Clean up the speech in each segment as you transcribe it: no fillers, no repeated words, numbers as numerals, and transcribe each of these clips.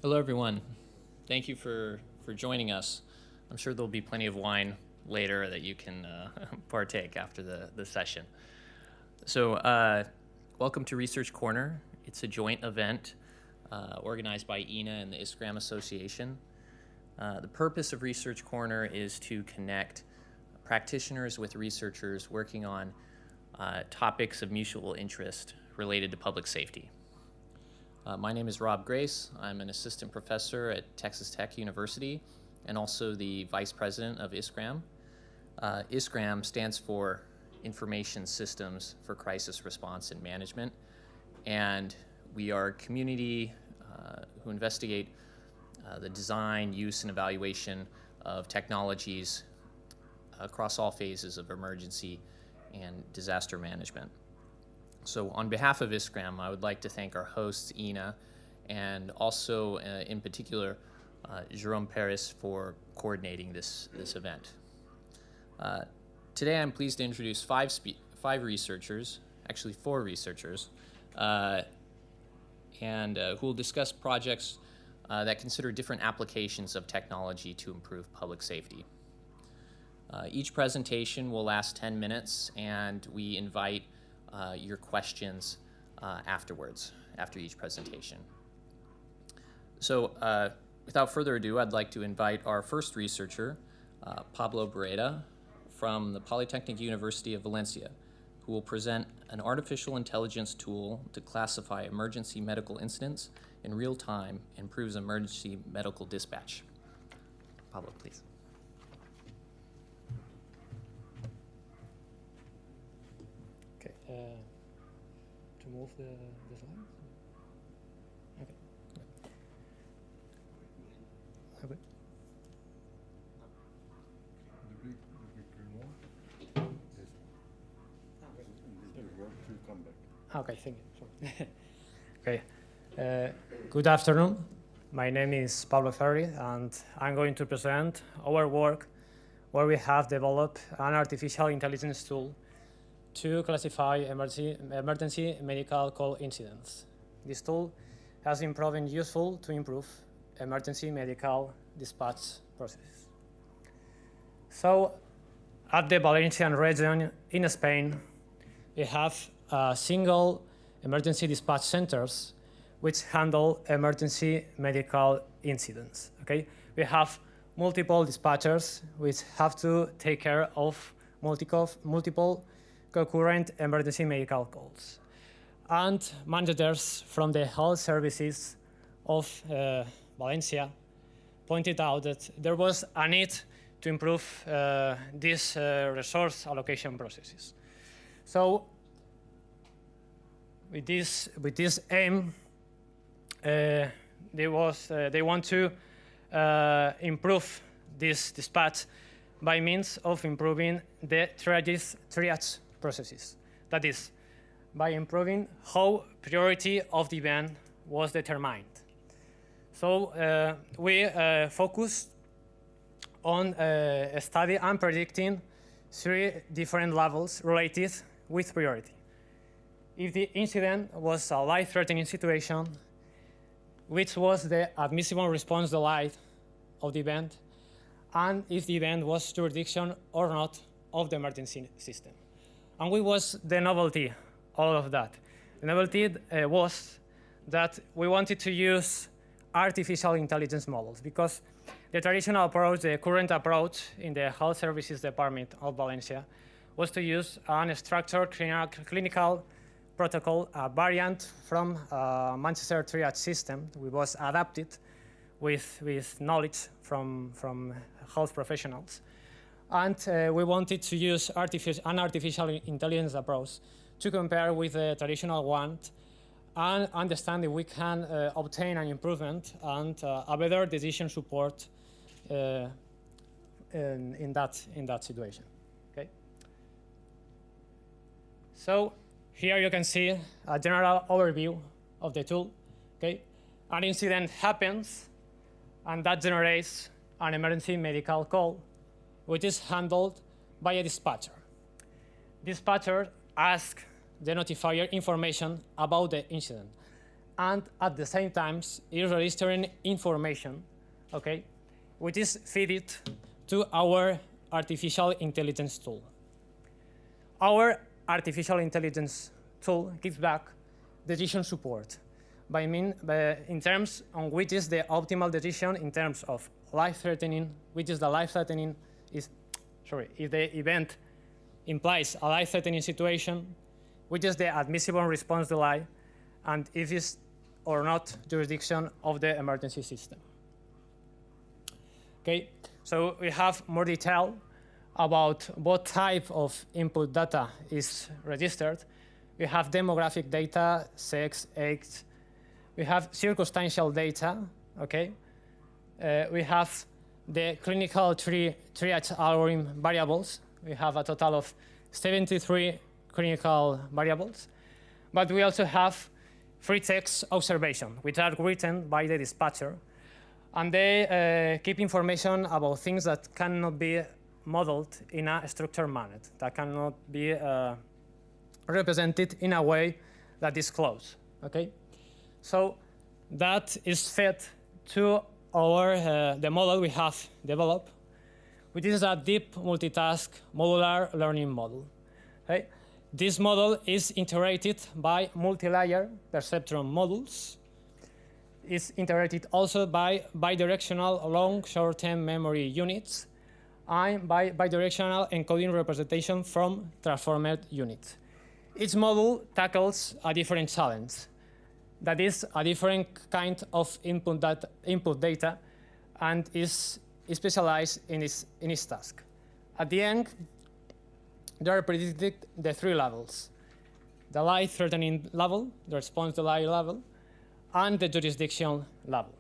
Hello, everyone. Thank you for joining us. I'm sure there'll be plenty of wine later that you can partake after the session. So welcome to Research Corner. It's a joint event organized by EENA and the ISCRAM Association. The purpose of Research Corner is to connect practitioners with researchers working on topics of mutual interest related to public safety. My name is Rob Grace. I'm an assistant professor at Texas Tech University and also the vice president of ISCRAM. ISCRAM stands for Information Systems for Crisis Response and Management, and we are a community who investigate the design, use, and evaluation of technologies across all phases of emergency and disaster management. So on behalf of ISCRAM, I would like to thank our hosts, EENA, and also in particular, Jerome Paris for coordinating this event. Today I'm pleased to introduce four researchers, and who will discuss projects that consider different applications of technology to improve public safety. Each presentation will last 10 minutes, and we invite your questions afterwards, after each presentation. So without further ado, I'd like to invite our first researcher, Pablo Borredà from the Polytechnic University of Valencia, who will present an artificial intelligence tool to classify emergency medical incidents in real time and improves emergency medical dispatch. Pablo, please. To move the slides? Okay. Okay. The big one? This one. To come back. Okay, thank you. Sorry. Okay. Good afternoon. My name is Pablo Ferri, and I'm going to present our work where we have developed an artificial intelligence tool to classify emergency medical call incidents. This tool has been proven useful to improve emergency medical dispatch processes. So, at the Valencian region in Spain, we have single emergency dispatch centers which handle emergency medical incidents. Okay? We have multiple dispatchers which have to take care of multiple concurrent emergency medical calls. And managers from the health services of Valencia pointed out that there was a need to improve these resource allocation processes. So with this aim, they want to improve this dispatch by means of improving the triage processes. That is, by improving how priority of the event was determined. So we focused on study and predicting three different levels related with priority. If the incident was a life-threatening situation, which was the admissible response delay of the event, and if the event was jurisdiction or not of the emergency system. And what was the novelty, all of that? The novelty was that we wanted to use artificial intelligence models because the traditional approach, the current approach in the health services department of Valencia was to use an structured clinical protocol, a variant from Manchester triage system, which was adapted with knowledge from health professionals. And we wanted to use an artificial intelligence approach to compare with the traditional one and understand if we can obtain an improvement and a better decision support in that situation. Okay. So here you can see a general overview of the tool. Okay. An incident happens, and that generates an emergency medical call, which is handled by a dispatcher. Dispatcher asks the notifier information about the incident, and at the same time is registering information, okay, which is fed to our artificial intelligence tool. Our artificial intelligence tool gives back decision support in terms on which is the optimal decision in terms of life-threatening, which is the life-threatening is, sorry, if the event implies a life-threatening situation, which is the admissible response delay, and if it's or not jurisdiction of the emergency system. Okay, so we have more detail about what type of input data is registered. We have demographic data, sex, age. We have circumstantial data, okay? We have the clinical triage algorithm variables. We have a total of 73 clinical variables. But we also have free text observation, which are written by the dispatcher. And they keep information about things that cannot be modeled in a structured manner, that cannot be represented in a way that is close, okay? So that is fed to our the model we have developed, which is a deep multitask modular learning model. Okay? This model is integrated by multi-layer perceptron modules. It's integrated also by bidirectional long short-term memory units and by bidirectional encoding representation from transformed units. Each module tackles a different challenge. That is a different kind of input data and is specialized in its task. At the end, they are predicted the three levels: the life-threatening level, the response delay level, and the jurisdiction level.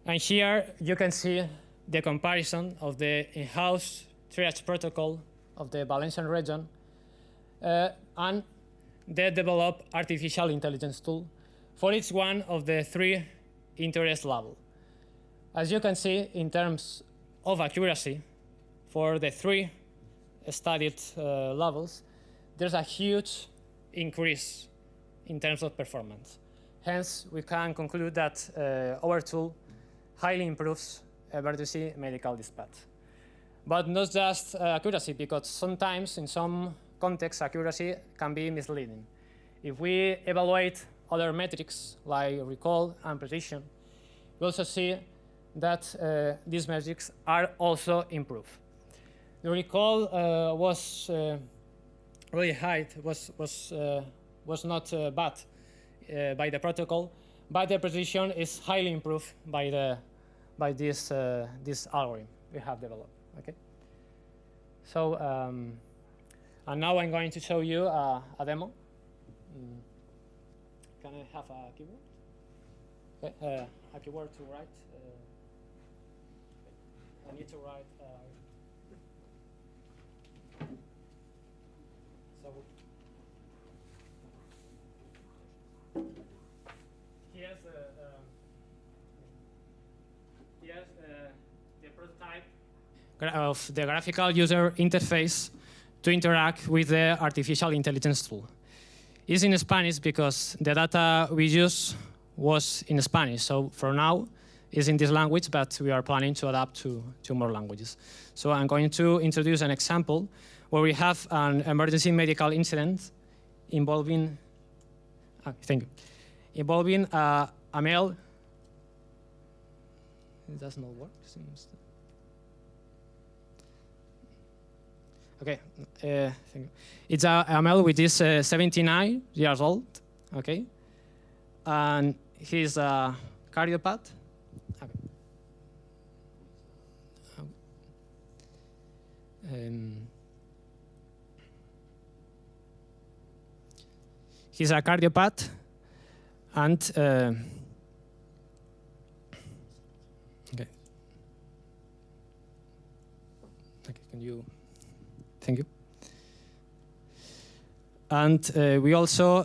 And here you can see the comparison of the in-house triage protocol of the Valencian region and the developed artificial intelligence tool for each one of the three interest levels. As you can see, in terms of accuracy, for the three studied levels, there's a huge increase in terms of performance. Hence, we can conclude that our tool highly improves emergency medical dispatch. But not just accuracy, because sometimes in some contexts, accuracy can be misleading. If we evaluate other metrics like recall and precision, we also see that these metrics are also improved. The recall was really high, was not bad by the protocol, but the precision is highly improved by this algorithm we have developed. Okay. So, and now I'm going to show you a demo. Can I have a keyboard? Okay, a keyboard to write. I need to write. So here's the prototype of the graphical user interface to interact with the artificial intelligence tool. It's in Spanish because the data we use was in Spanish. So for now, it's in this language, but we are planning to adapt to more languages. So I'm going to introduce an example where we have an emergency medical incident involving, involving a male. It does not work. Seems. Okay, thank you. It's a male which is 79 years old, okay? And he's a cardiopath. Okay. He's a cardiopath, and okay. Okay, can you? Thank you. And we also,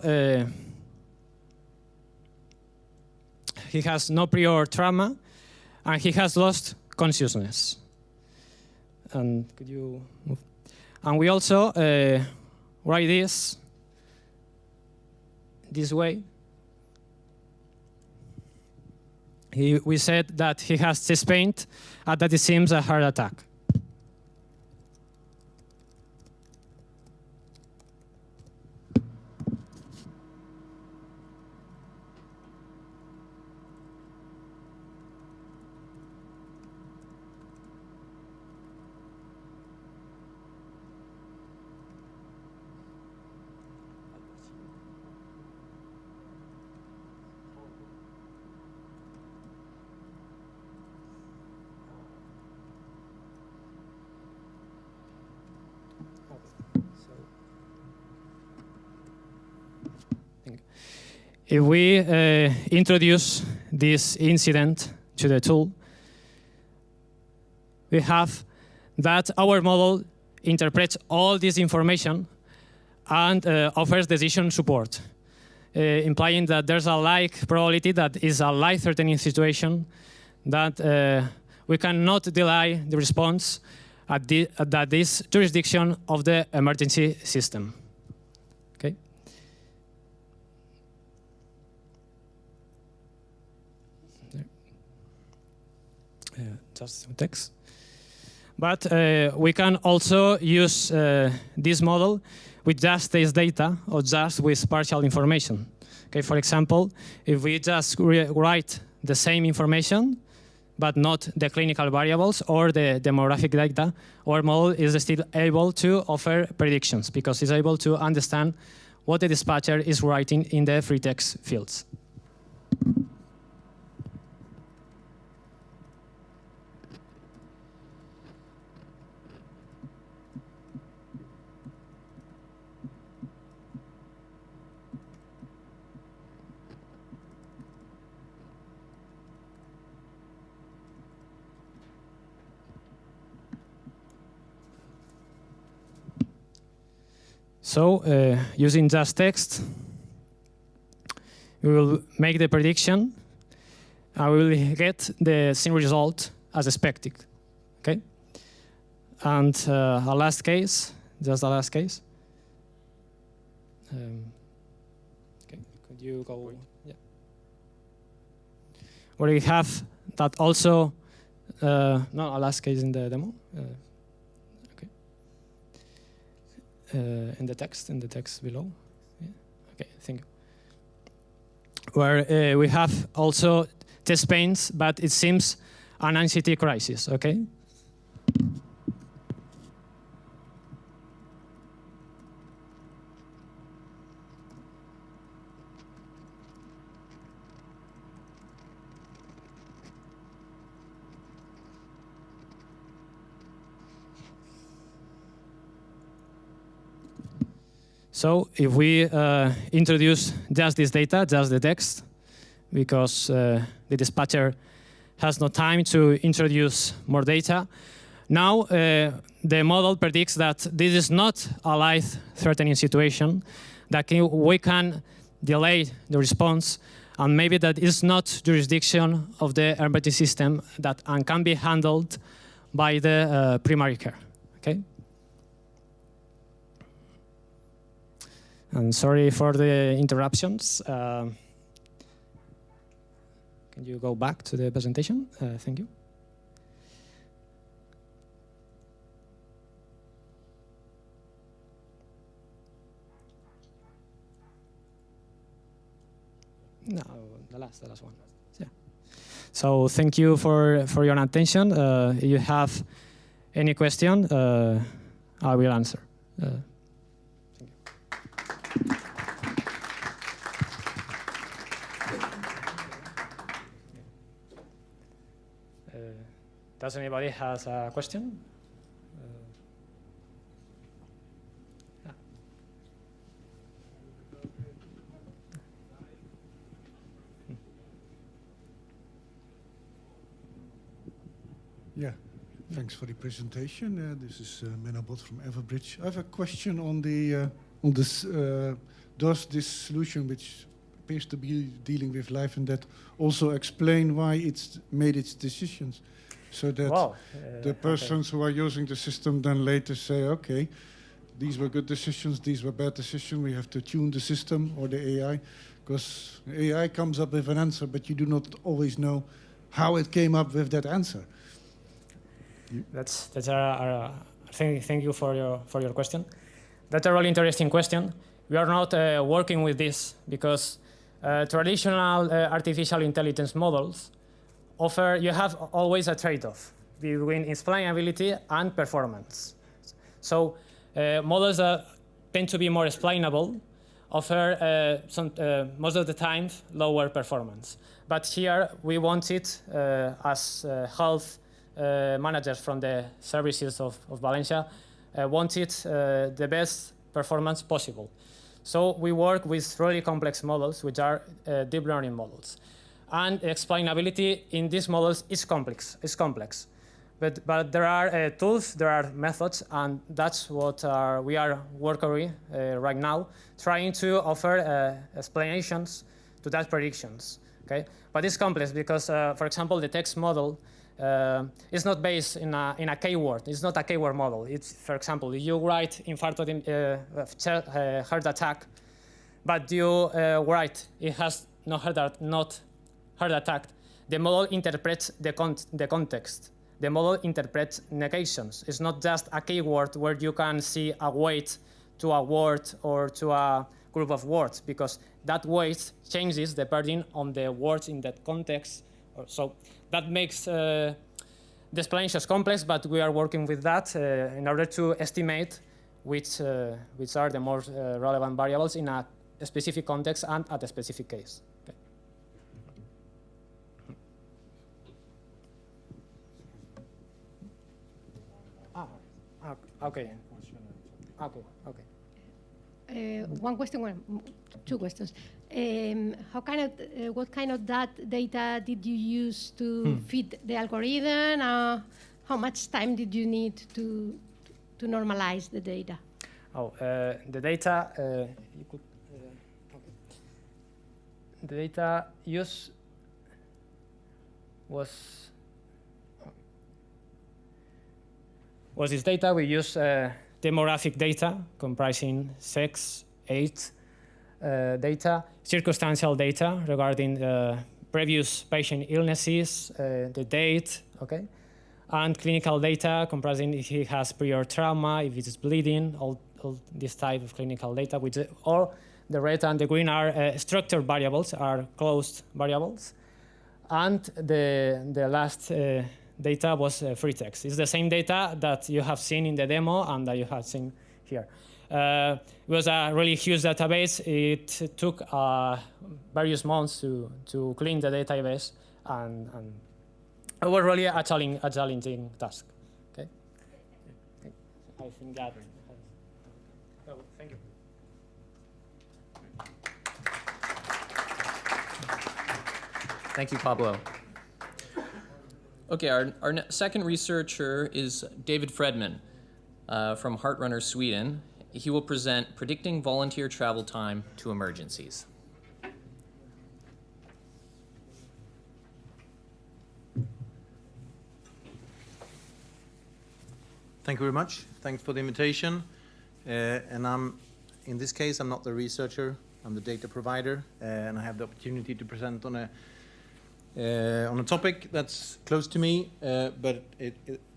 he has no prior trauma, and he has lost consciousness. And could you move? And we also write this this way, we said that he has chest pain and that it seems a heart attack. If we introduce this incident to the tool, we have that our model interprets all this information and offers decision support, implying that there's a like probability that is a life-threatening situation that we cannot delay the response at this jurisdiction of the emergency system. Okay. Just some text. But we can also use this model with just this data or just with partial information. Okay, for example, if we just write the same information, but not the clinical variables or the demographic data, our model is still able to offer predictions because it's able to understand what the dispatcher is writing in the free text fields. So using just text, we will make the prediction and we will get the same result as expected. Okay? And a last case, just the last case. Okay, could you go? Yeah. Where we have that also, no, a last case in the demo. In the text below. Yeah. Okay, thank you. Where we have also chest pains, but it seems an anxiety crisis, okay? So if we introduce just this data, just the text, because the dispatcher has no time to introduce more data, now the model predicts that this is not a life-threatening situation, that we can delay the response, and maybe that is not jurisdiction of the emergency system that and can be handled by the primary care. Okay. And sorry for the interruptions. Can you go back to the presentation? Thank you. No, the last one. Yeah. So thank you for your attention. If you have any question, I will answer. Does anybody has a question? Yeah, thanks for the presentation. This is Menabot from Everbridge. I have a question on this. Does this solution, which appears to be dealing with life and death, also explain why it's made its decisions? So that the persons who are using the system then later say, okay, these were good decisions, these were bad decisions, we have to tune the system or the AI, because AI comes up with an answer, but you do not always know how it came up with that answer. Thank you for your question. That's a really interesting question. We are not working with this because traditional artificial intelligence models you have always a trade-off between explainability and performance. So models that tend to be more explainable offer most of the time lower performance. But here we wanted, as health managers from the services of Valencia, wanted the best performance possible. So we work with really complex models, which are deep learning models. And explainability in these models is complex. But there are tools, there are methods, and that's what we are working right now, trying to offer explanations to that predictions. Okay? But it's complex because, for example, the text model is not based in a keyword. It's not a keyword model. It's, for example, you write infarto, heart attack, but you write it has not heart attack. The model interprets the context. The model interprets negations. It's not just a keyword where you can see a weight to a word or to a group of words, because that weight changes depending on the words in that context. So that makes the explanations complex, but we are working with that in order to estimate which are the most relevant variables in a specific context and at a specific case. Okay. One question, two questions. What kind of data did you use to fit the algorithm? How much time did you need to normalize the data? The data the data used was this data. We use demographic data comprising sex, age data, circumstantial data regarding previous patient illnesses, the date, okay, and clinical data comprising if he has prior trauma, if it's bleeding, all this type of clinical data, which all the red and the green are structured variables, are closed variables, and the last data was free text. It's the same data that you have seen in the demo and that you have seen here. It was a really huge database. It took various months to clean the database, and it was really a challenging task. Okay. I think that. Oh, thank you. Thank you, Pablo. Okay, our second researcher is David Fredman from Heartrunner, Sweden. He will present Predicting Volunteer Travel Time to Emergencies. Thank you very much. Thanks for the invitation. And in this case, I'm not the researcher, I'm the data provider, and I have the opportunity to present on a topic that's close to me, but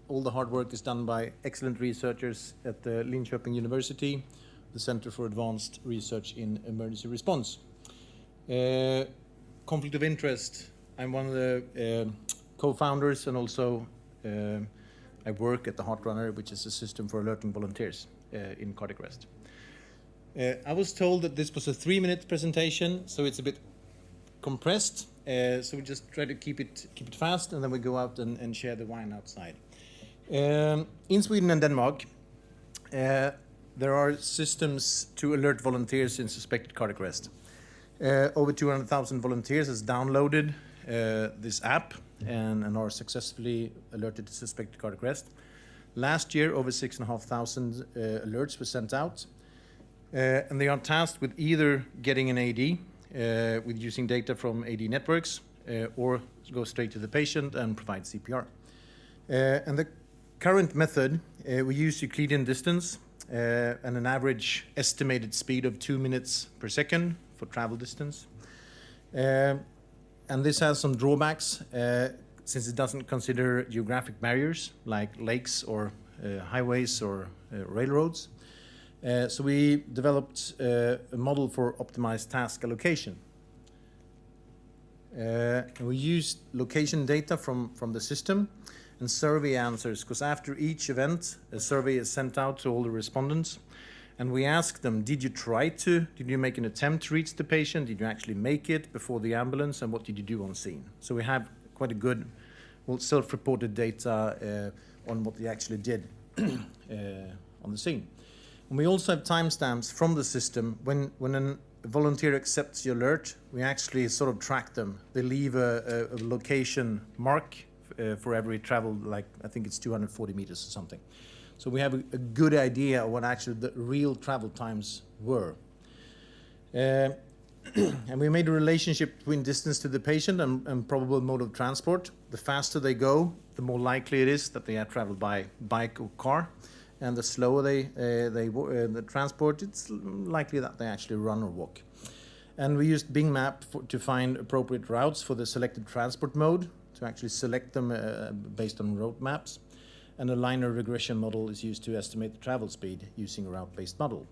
all the hard work is done by excellent researchers at the Linköping University, the Center for Advanced Research in Emergency Response. Conflict of interest, I'm one of the co-founders, and also I work at the Heartrunner, which is a system for alerting volunteers in cardiac arrest. I was told that this was a 3-minute presentation, so it's a bit compressed. So we just try to keep it fast, and then we go out and share the wine outside. In Sweden and Denmark, there are systems to alert volunteers in suspected cardiac arrest. Over 200,000 volunteers has downloaded this app and are successfully alerted to suspected cardiac arrest. Last year, over 6,500 alerts were sent out, and they are tasked with either getting an AD, with using data from AD networks, or go straight to the patient and provide CPR. And the current method, we use Euclidean distance, and an average estimated speed of 2 minutes per second for travel distance. And this has some drawbacks since it doesn't consider geographic barriers like lakes or highways or railroads. So we developed a model for optimized task allocation. And we used location data from the system and survey answers, because after each event, a survey is sent out to all the respondents. And we ask them, did you make an attempt to reach the patient? Did you actually make it before the ambulance? And what did you do on scene? So we have quite a good, self-reported data on what they actually did on the scene. And we also have timestamps from the system. When a volunteer accepts the alert, we actually sort of track them. They leave a location mark for every travel, like I think it's 240 meters or something. So we have a good idea of what actually the real travel times were. And we made a relationship between distance to the patient and probable mode of transport. The faster they go, the more likely it is that they have traveled by bike or car. And the slower the transport, it's likely that they actually run or walk. And we used Bing Map to find appropriate routes for the selected transport mode, to actually select them based on road maps. And a linear regression model is used to estimate the travel speed using a route-based model.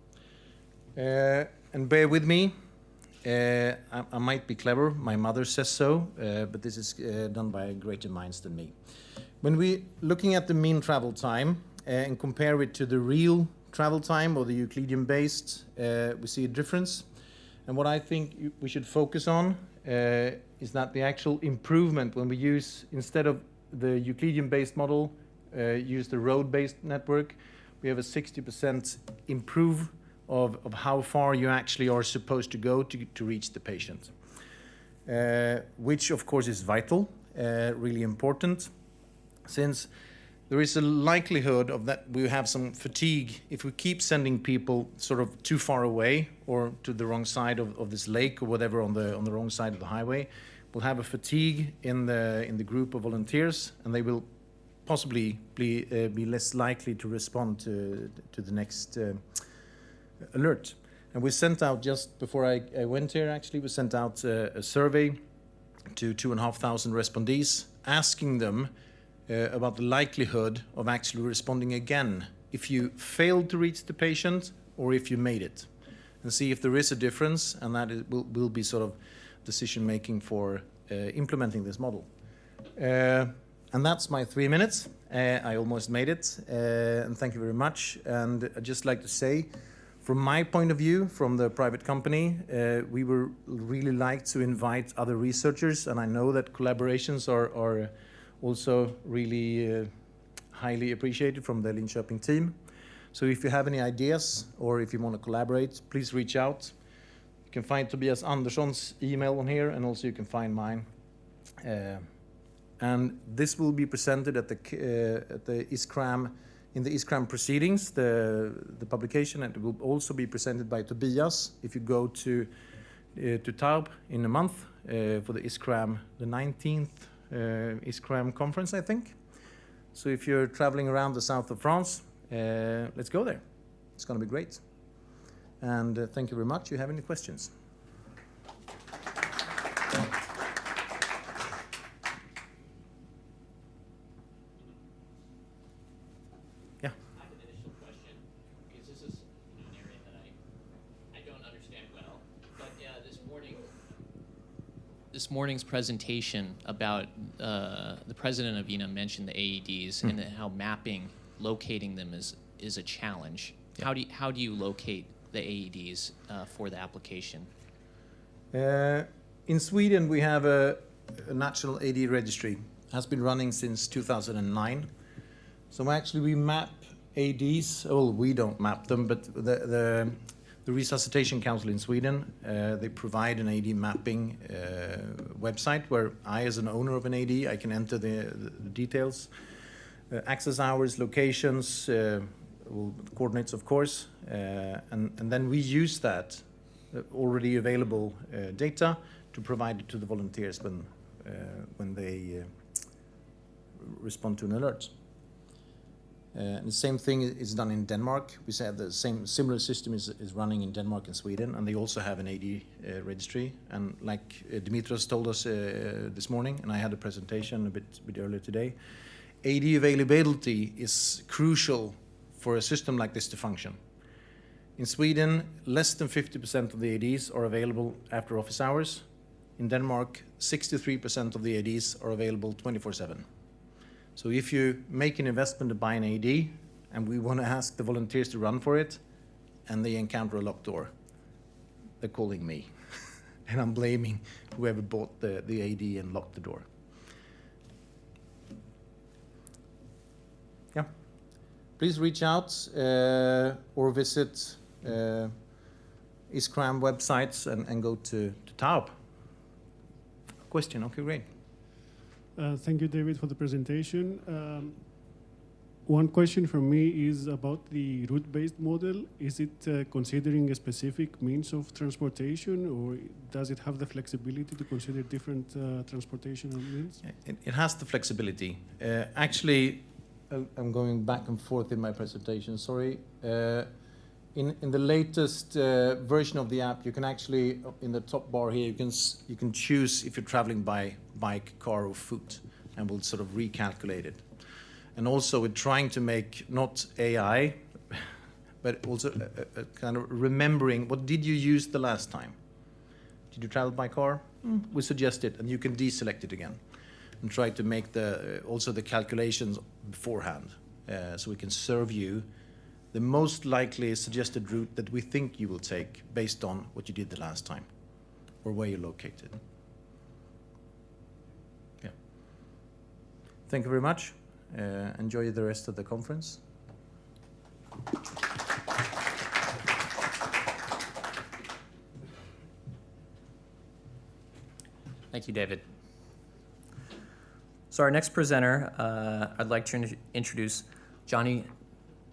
And bear with me, I might be clever, my mother says so, but this is done by greater minds than me. When we're looking at the mean travel time and compare it to the real travel time or the Euclidean-based, we see a difference. And what I think we should focus on is that the actual improvement when we use, instead of the Euclidean-based model, use the road-based network, we have a 60% improve of how far you actually are supposed to go to reach the patient. Which of course is vital, really important, since there is a likelihood of that we have some fatigue if we keep sending people sort of too far away or to the wrong side of this lake or whatever on the wrong side of the highway. We'll have a fatigue in the group of volunteers, and they will possibly be less likely to respond to the next alert. And we sent out, just before I went here actually, we sent out a survey to 2,500 respondees asking them about the likelihood of actually responding again if you failed to reach the patient or if you made it, and see if there is a difference, and that will be sort of decision making for implementing this model. And that's my 3 minutes. I almost made it, and thank you very much. And I'd just like to say, from my point of view, from the private company, we would really like to invite other researchers, and I know that collaborations are also really highly appreciated from the Linköping team. So if you have any ideas or if you want to collaborate, please reach out. You can find Tobias Andersson's email on here, and also you can find mine. And this will be presented at the ISCRAM, in the ISCRAM proceedings, the publication, and it will also be presented by Tobias if you go to Tarbes in a month for the ISCRAM, the 19th ISCRAM conference, I think. So if you're traveling around the south of France, let's go there. It's going to be great. And thank you very much. Do you have any questions? Yeah. I have an initial question, because this is an area that I don't understand well. But this morning's presentation about the president of EENA mentioned the AEDs and how locating them is a challenge. Yeah. How do you locate the AEDs for the application? In Sweden, we have a national AED registry. It has been running since 2009. So actually we map AEDs. Well, we don't map them, but the Resuscitation Council in Sweden, they provide an AED mapping website where I, as an owner of an AED, I can enter the details, access hours, locations, coordinates, of course, and then we use that already available data to provide it to the volunteers when they respond to an alert. And the same thing is done in Denmark. We said the similar system is running in Denmark and Sweden, and they also have an AD registry. And like Dimitros told us this morning, and I had a presentation a bit earlier today, AD availability is crucial for a system like this to function. In Sweden, less than 50% of the ADs are available after office hours. In Denmark, 63% of the ADs are available 24/7. So if you make an investment to buy an AD, and we want to ask the volunteers to run for it, and they encounter a locked door, they're calling me. And I'm blaming whoever bought the AD and locked the door. Yeah. Please reach out or visit ISCRAM websites and go to TAUB. Question, okay, great. Thank you, David, for the presentation. One question from me is about the route-based model. Is it considering a specific means of transportation, or does it have the flexibility to consider different transportation means? It has the flexibility. Actually, I'm going back and forth in my presentation, sorry. In the latest version of the app, you can actually, in the top bar here, you can choose if you're traveling by bike, car, or foot, and we'll sort of recalculate it. And also, we're trying to make not AI, but also a kind of remembering what did you use the last time? Did you travel by car? We suggest it, and you can deselect it again, and try to make also the calculations beforehand, so we can serve you the most likely suggested route that we think you will take based on what you did the last time or where you're located. Yeah. Thank you very much. Enjoy the rest of the conference. Thank you, David. So our next presenter, I'd like to introduce Johnny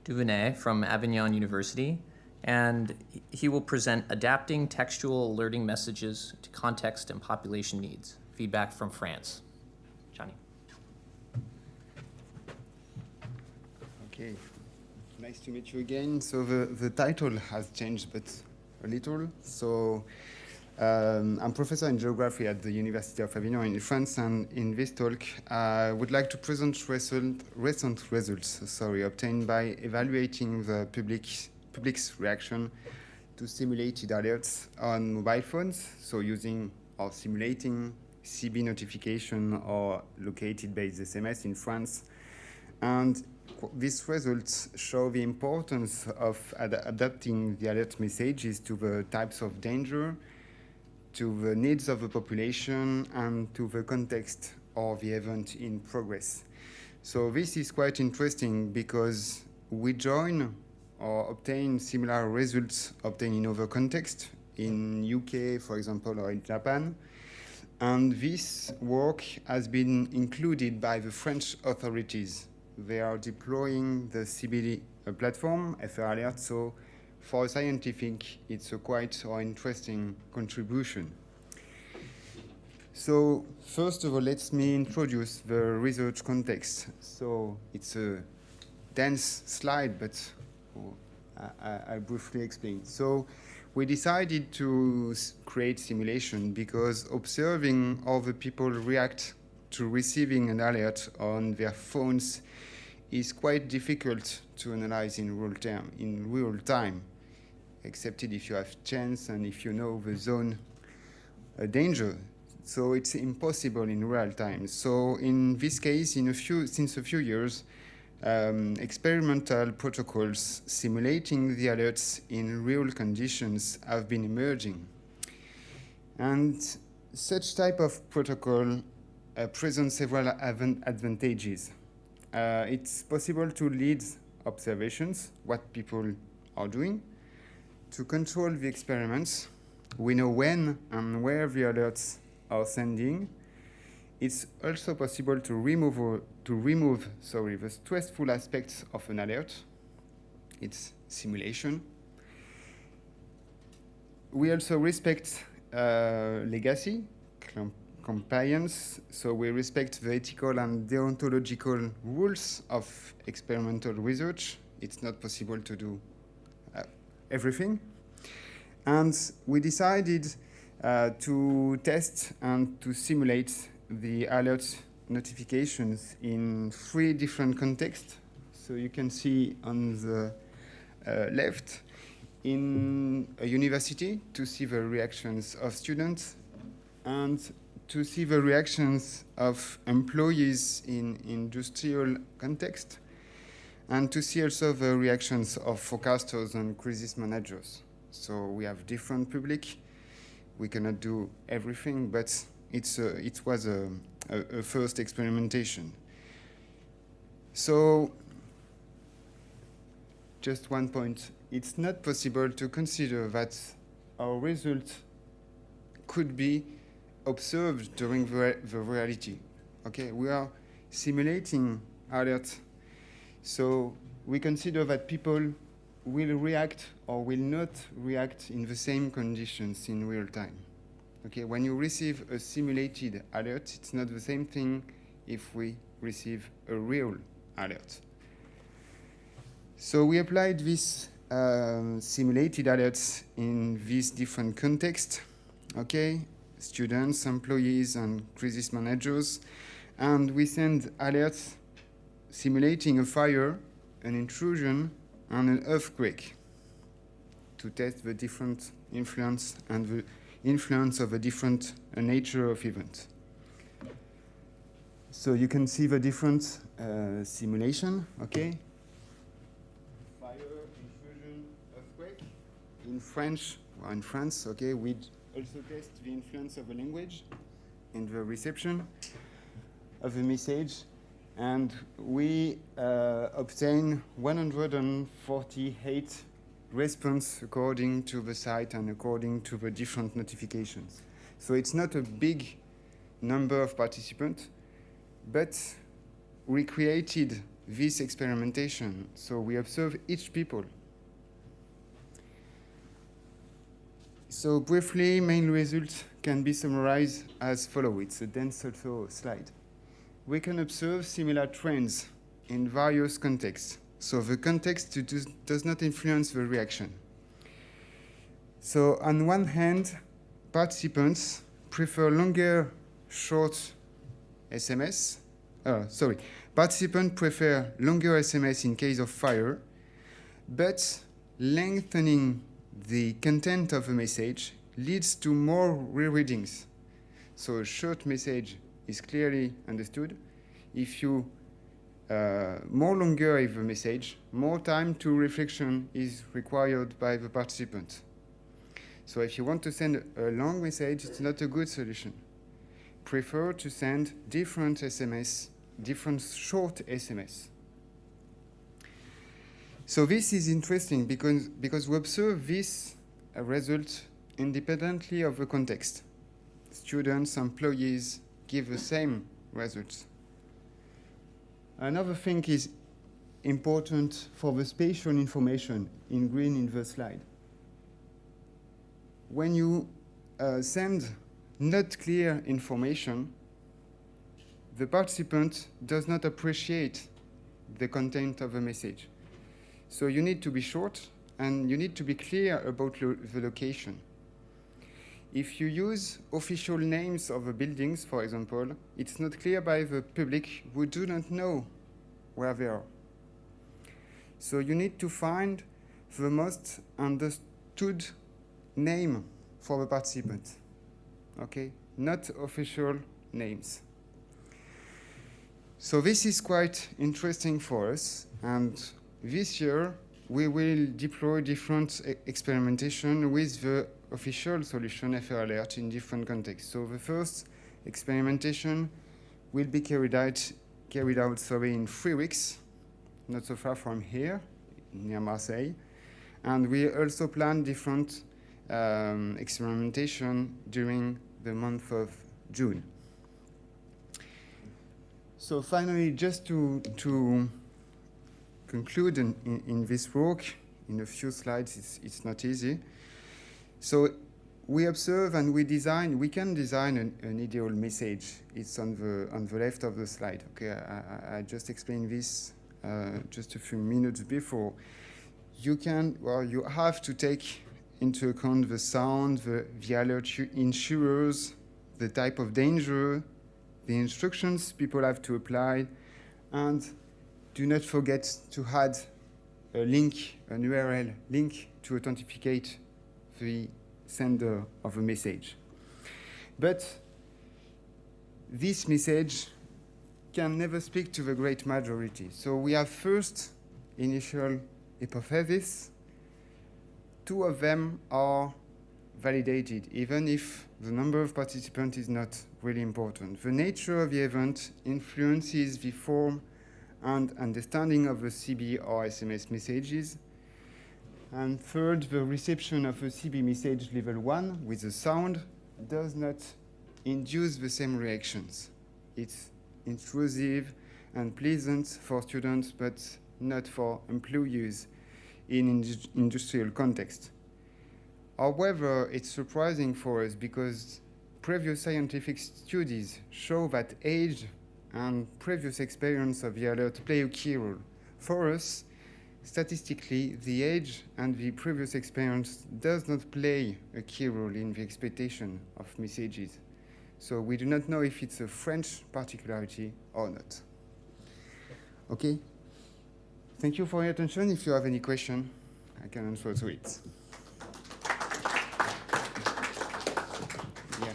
Douvinet from Avignon University, and he will present Adapting Textual Alerting Messages to Context and Population Needs, Feedback from France. Johnny. Okay, nice to meet you again. So the title has changed, but a little. So I'm professor in geography at the University of Avignon in France, and in this talk, I would like to present recent results obtained by evaluating the public's reaction to simulated alerts on mobile phones, so using or simulating CB notification or located-based SMS in France. And these results show the importance of adapting the alert messages to the types of danger, to the needs of the population, and to the context of the event in progress. So this is quite interesting because we join or obtain similar results obtained in other contexts, in UK, for example, or in Japan. And this work has been included by the French authorities. They are deploying the CBD platform, FR Alert, so for scientific, it's a quite interesting contribution. So first of all, let me introduce the research context. So it's a dense slide, but I briefly explain. So we decided to create simulation because observing how the people react to receiving an alert on their phones is quite difficult to analyze in real time, except if you have chance and if you know the zone danger. So it's impossible in real time. So in this case, since a few years, experimental protocols simulating the alerts in real conditions have been emerging. And such type of protocol presents several advantages. It's possible to lead observations, what people are doing, to control the experiments. We know when and where the alerts are sending. It's also possible to remove the stressful aspects of an alert. It's simulation. We also respect legacy, compliance. So we respect the ethical and deontological rules of experimental research. It's not possible to do everything. And we decided to test and to simulate the alert notifications in 3 different contexts. So you can see on the left, in a university, to see the reactions of students and to see the reactions of employees in industrial context, and to see also the reactions of forecasters and crisis managers. So we have different public. We cannot do everything, but it was a first experimentation. So just one point. It's not possible to consider that our result could be observed during the reality. Okay, we are simulating alert. So we consider that people will react or will not react in the same conditions in real time. Okay, when you receive a simulated alert, it's not the same thing if we receive a real alert. So we applied this simulated alerts in these different contexts, okay? Students, employees, and crisis managers. And we send alerts simulating a fire, an intrusion, and an earthquake to test the different influence and the influence of a different nature of event. So you can see the different simulation, okay? Fire, intrusion, earthquake. In French, or in France, okay, we also test the influence of the language in the reception of the message. And we obtain 148 response according to the site and according to the different notifications. So it's not a big number of participants, but we created this experimentation. So we observe each people. So briefly, main results can be summarized as follows. It's a dense also slide. We can observe similar trends in various contexts. So the context does not influence the reaction. So on one hand, participants prefer longer, short SMS. Participants prefer longer SMS in case of fire, but lengthening the content of a message leads to more rereadings. So a short message is clearly understood. If you more longer of a message, more time to reflection is required by the participant. So if you want to send a long message, it's not a good solution. Prefer to send different SMS, different short SMS. So this is interesting because we observe this result independently of the context. Students, employees give the same results. Another thing is important for the spatial information in green in the slide. When you send not clear information, the participant does not appreciate the content of the message. So you need to be short and you need to be clear about the location. If you use official names of the buildings, for example, it's not clear by the public who do not know where they are. So you need to find the most understood name for the participant, okay? Not official names. So this is quite interesting for us, and this year we will deploy different experimentation with the official solution FR Alert in different contexts. So the first experimentation will be carried out in 3 weeks, not so far from here, near Marseille. And we also plan different experimentation during the month of June. So finally, just to conclude in this work, in a few slides, it's not easy. So we observe and we design. We can design an ideal message. It's on the left of the slide. Okay, I just explained this just a few minutes before. You have to take into account the sound, the alert insurers, the type of danger, the instructions people have to apply, and do not forget to add a link, an URL link to authenticate the sender of a message. But this message can never speak to the great majority. So we have first initial hypothesis. Two of them are validated, even if the number of participants is not really important. The nature of the event influences the form and understanding of the CB or SMS messages. And third, the reception of a CB message level 1 with the sound does not induce the same reactions. It's intrusive and pleasant for students, but not for employees in industrial context. However, it's surprising for us because previous scientific studies show that age and previous experience of the alert play a key role. For us, statistically, the age and the previous experience does not play a key role in the expectation of messages. So we do not know if it's a French particularity or not. Okay? Thank you for your attention. If you have any question, I can answer to it. Yeah.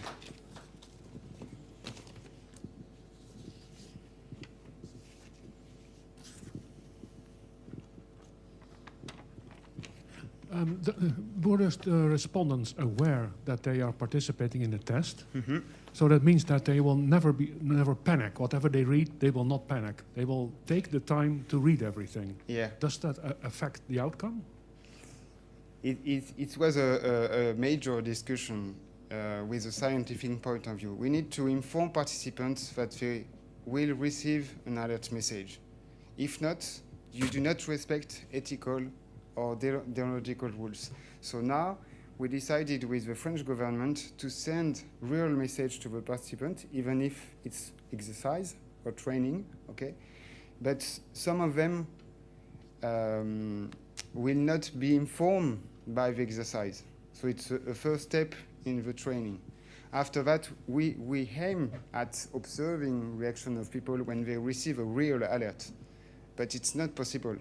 Were the respondents aware that they are participating in the test? Mm-hmm. So that means that they will never panic. Whatever they read, they will not panic. They will take the time to read everything. Yeah. Does that affect the outcome? It was a major discussion with a scientific point of view. We need to inform participants that they will receive an alert message. If not, you do not respect ethical or deontological rules. So now we decided with the French government to send real message to the participant, even if it's exercise or training, okay? But some of them will not be informed by the exercise. So it's a first step in the training. After that, we aim at observing reaction of people when they receive a real alert. But it's not possible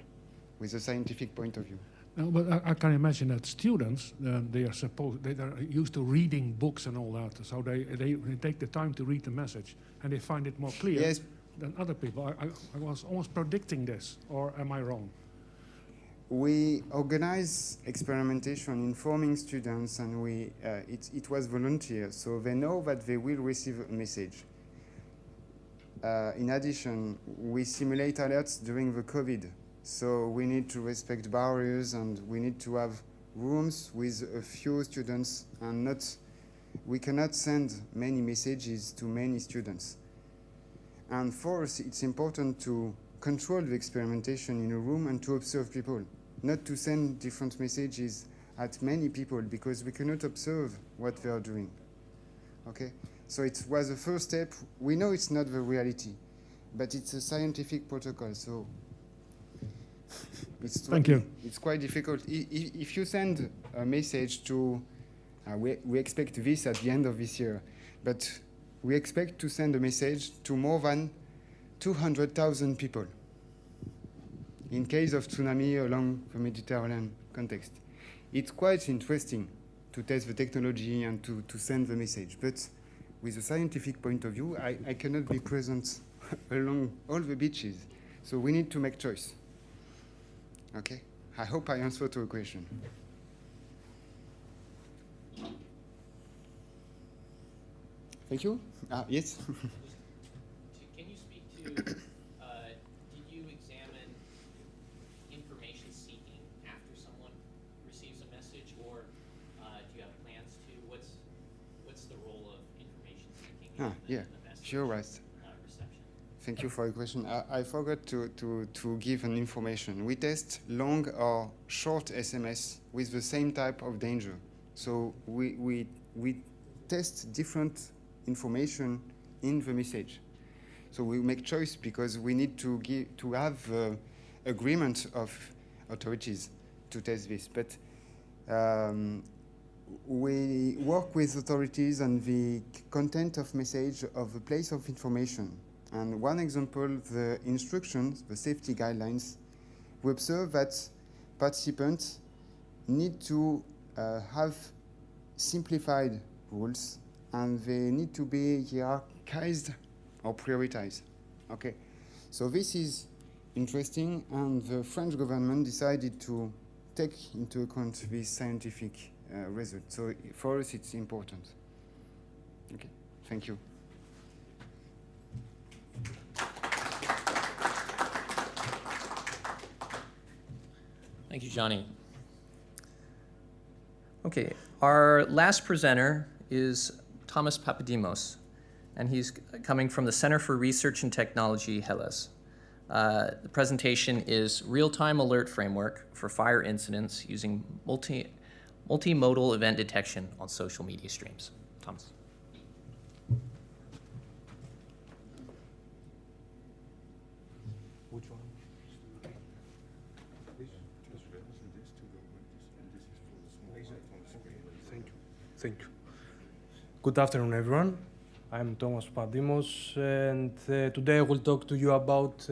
with a scientific point of view. No, but I can imagine that students, they are used to reading books and all that, so they take the time to read the message, and they find it more clear Yes. than other people. I was almost predicting this, or am I wrong? We organize experimentation informing students, and it was volunteer, so they know that they will receive a message. In addition, we simulate alerts during the COVID. So we need to respect barriers, and we need to have rooms with a few students, and we cannot send many messages to many students. And for us, it's important to control the experimentation in a room and to observe people, not to send different messages at many people, because we cannot observe what they are doing. Okay? So it was the first step. We know it's not the reality, but it's a scientific protocol, so Thank you. It's quite difficult. If you send a message to, we expect this at the end of this year, but we expect to send a message to more than 200,000 people in case of tsunami along the Mediterranean context. It's quite interesting to test the technology and to send the message, but with a scientific point of view, I cannot be present along all the beaches, so we need to make choice. Okay, I hope I answered to a question. Thank you. Yes. Can you speak to, did you examine information seeking after someone receives a message, or do you have plans to, what's the role of information seeking in Yeah, the message sure, right. reception? Thank you for your question. I forgot to give an information. We test long or short SMS with the same type of danger. So we test different information in the message. So we make choice because we need to have agreement of authorities to test this. But we work with authorities on the content of message of the place of information. And one example, the instructions, the safety guidelines, we observe that participants need to have simplified rules, and they need to be hierarchized or prioritized. Okay, so this is interesting, and the French government decided to take into account this scientific result. So for us, it's important. Okay, thank you. Thank you, Johnny. Okay, our last presenter is Thomas Papadimos, and he's coming from the Center for Research and Technology, Hellas. The presentation is Real-Time Alert Framework for Fire Incidents using Multi-Modal Event Detection on Social Media Streams. Thomas. Which one? Thank you. Good afternoon, everyone. I'm Thomas Papadimos, and today I will talk to you about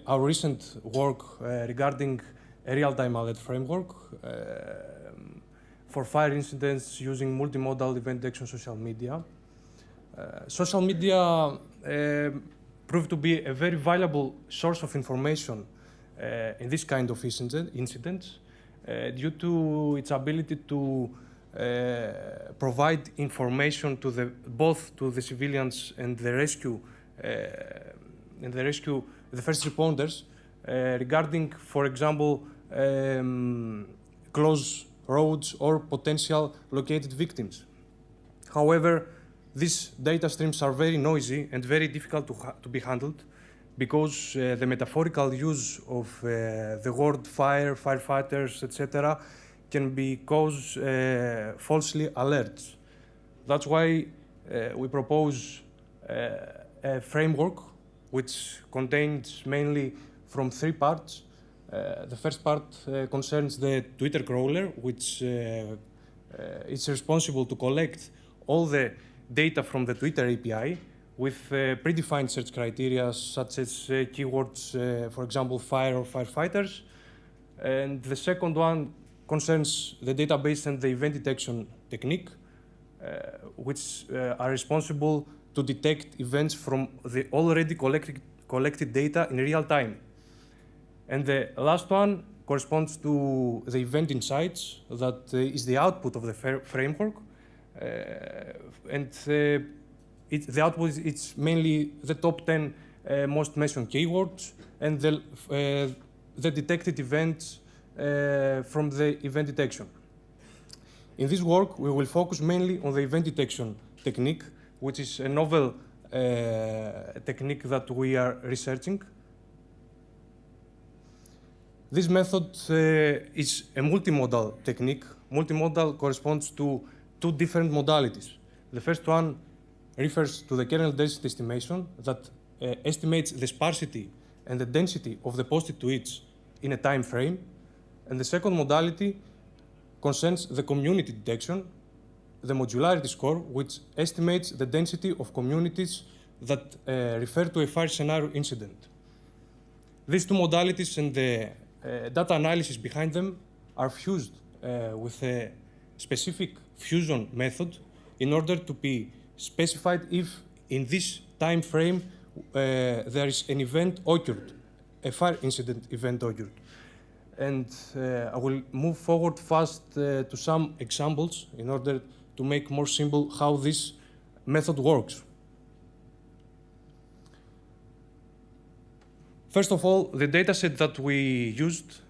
our recent work regarding a real-time alert framework for fire incidents using multimodal event detection social media. Social media proved to be a very valuable source of information in this kind of incidents due to its ability to provide information to both to the civilians and the first responders regarding, for example, closed roads or potential located victims. However, these data streams are very noisy and very difficult to be handled because the metaphorical use of the word fire, firefighters, etc. can be cause falsely alerts. That's why we propose a framework which contains mainly from 3 parts. The first part concerns the Twitter crawler, which is responsible to collect all the data from the Twitter API with predefined search criteria such as keywords, for example, fire or firefighters. And the second one concerns the database and the event detection technique, which are responsible to detect events from the already collected data in real time. And the last one corresponds to the event insights, that is the output of the framework. The output is mainly the top 10 most mentioned keywords and the detected events from the event detection. In this work, we will focus mainly on the event detection technique, which is a novel technique that we are researching. This method is a multimodal technique. Multimodal corresponds to 2 different modalities. The first one refers to the kernel density estimation that estimates the sparsity and the density of the posted tweets in a time frame. And the second modality concerns the community detection, the modularity score, which estimates the density of communities that refer to a fire scenario incident. These 2 modalities and the data analysis behind them are fused with a specific fusion method in order to be specified if in this time frame there is an event occurred, a fire incident event occurred. And I will move forward fast to some examples in order to make more simple how this method works. First of all, the dataset that we used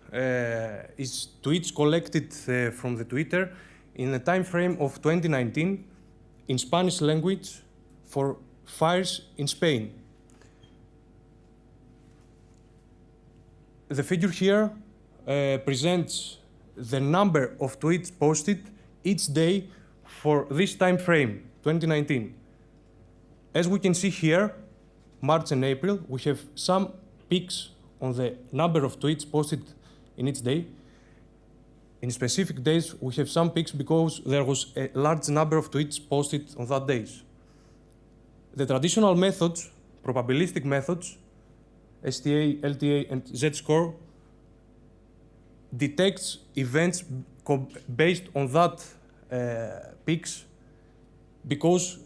is tweets collected from the Twitter in a time frame of 2019 in Spanish language for fires in Spain. The figure here presents the number of tweets posted each day for this time frame, 2019. As we can see here, March and April, we have some peaks on the number of tweets posted in each day. In specific days, we have some peaks because there was a large number of tweets posted on that days. The traditional methods, probabilistic methods, STA, LTA, and Z-score, detects events based on that peaks because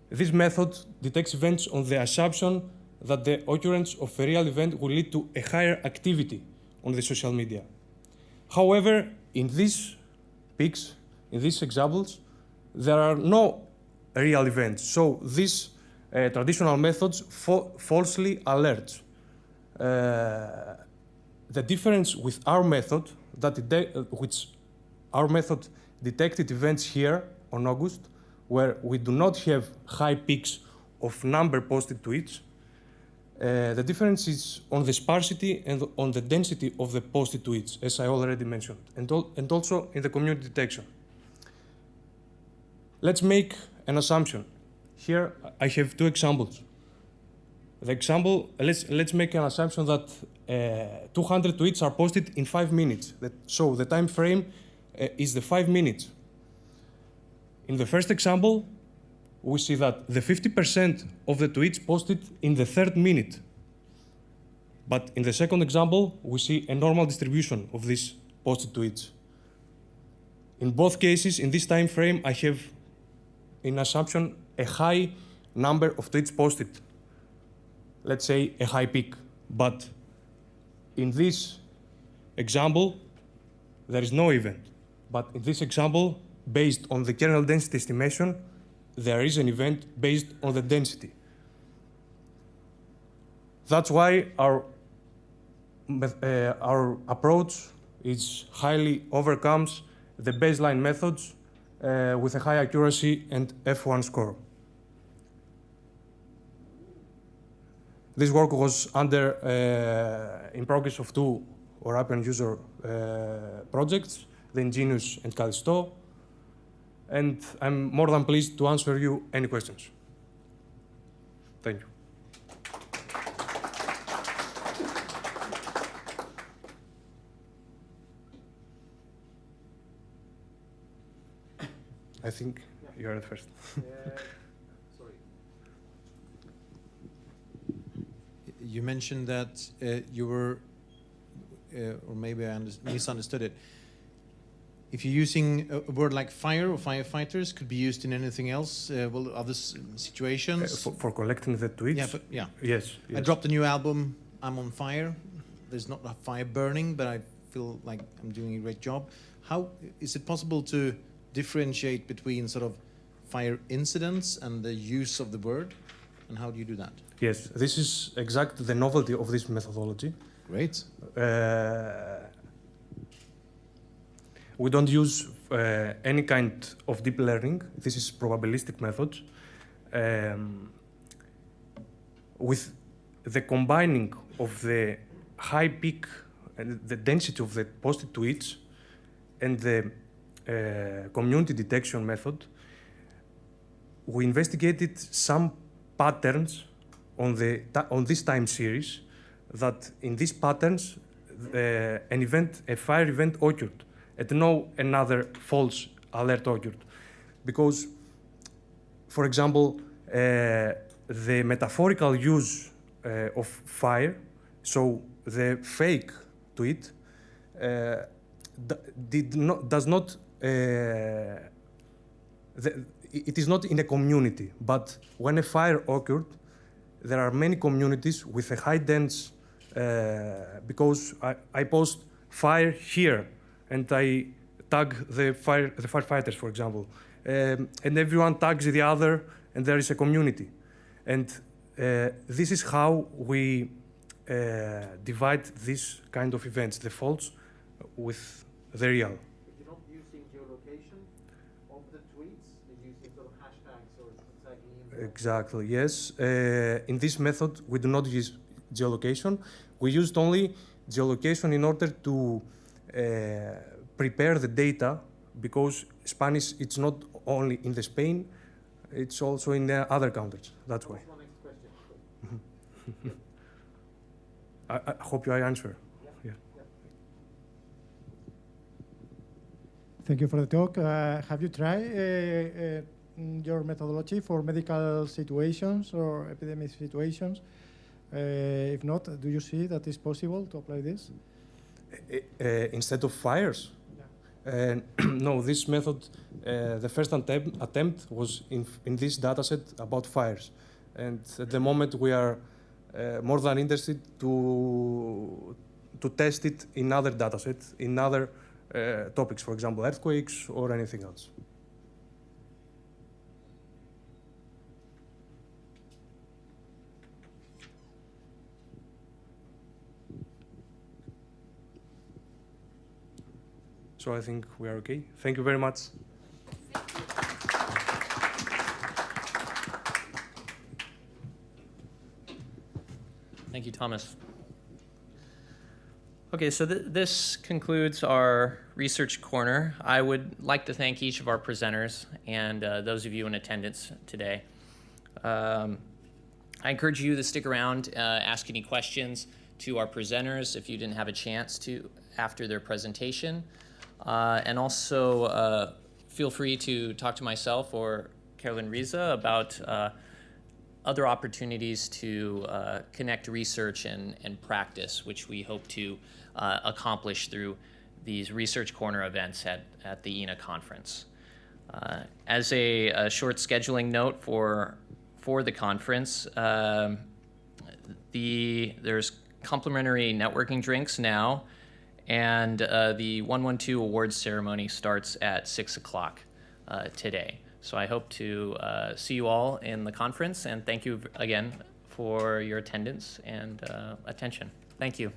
this method detects events on the assumption that the occurrence of a real event will lead to a higher activity on the social media. However, in these peaks, in these examples, there are no real events. So these traditional methods falsely alert. The difference with our method, which our method detected events here on August, where we do not have high peaks of number posted tweets. The difference is on the sparsity and on the density of the posted tweets, as I already mentioned, and also in the community detection. Let's make an assumption. Here I have two examples. The example, let's make an assumption that 200 tweets are posted in 5 minutes. So the time frame is the 5 minutes. In the first example, we see that the 50% of the tweets posted in the 3rd minute. But in the second example, we see a normal distribution of these posted tweets. In both cases, in this time frame, I have, in assumption, a high number of tweets posted. Let's say a high peak. But in this example, there is no event. But in this example, based on the kernel density estimation, there is an event based on the density. That's why our approach highly overcomes the baseline methods with a high accuracy and F1 score. This work was in progress of 2 European user projects, the Ingenious and Callisto, and I'm more than pleased to answer you any questions. Thank you. I think you are the first. Sorry. You mentioned that you were, or maybe I misunderstood it. If you're using a word like fire or firefighters, could be used in anything else, other situations? For collecting the tweets? Yeah, yeah. Yes, yes. I dropped a new album, I'm on fire. There's not a fire burning, but I feel like I'm doing a great job. How is it possible to differentiate between sort of fire incidents and the use of the word? And how do you do that? Yes, this is exactly the novelty of this methodology. Great. We don't use any kind of deep learning. This is probabilistic methods. With the combining of the high peak and the density of the posted tweets and the community detection method, we investigated some patterns on this time series that in these patterns a fire event occurred and no another false alert occurred. Because, for example, the metaphorical use of fire, so the fake tweet, it is not in a community, but when a fire occurred, there are many communities with a high dense, because I post fire here, and I tag the firefighters, for example, and everyone tags the other, and there is a community. And this is how we divide this kind of events, the false with the real. You're not using geolocation of the tweets, you're using sort of hashtags or tagging. Exactly, yes. In this method, we do not use geolocation. We used only geolocation in order to prepare the data, because Spanish, it's not only in the Spain, it's also in the other countries. That's why. I hope I answer. Yeah. Thank you for the talk. Have you tried your methodology for medical situations or epidemic situations? If not, do you see that it's possible to apply this? Instead of fires? Yeah. No, this method, the first attempt was in this dataset about fires. And at the moment we are more than interested to test it in other datasets, in other topics, for example, earthquakes or anything else. So I think we are okay. Thank you very much. Thank you, Thomas. Okay, so this concludes our research corner. I would like to thank each of our presenters and those of you in attendance today. I encourage you to stick around, ask any questions to our presenters if you didn't have a chance to after their presentation. And also feel free to talk to myself or Carolyn Riza about other opportunities to connect research and practice, which we hope to accomplish through these Research Corner events at the EENA conference. As a short scheduling note for the conference, there's complimentary networking drinks now, and the 112 awards ceremony starts at 6 o'clock today. So I hope to see you all in the conference, and thank you again for your attendance and attention. Thank you.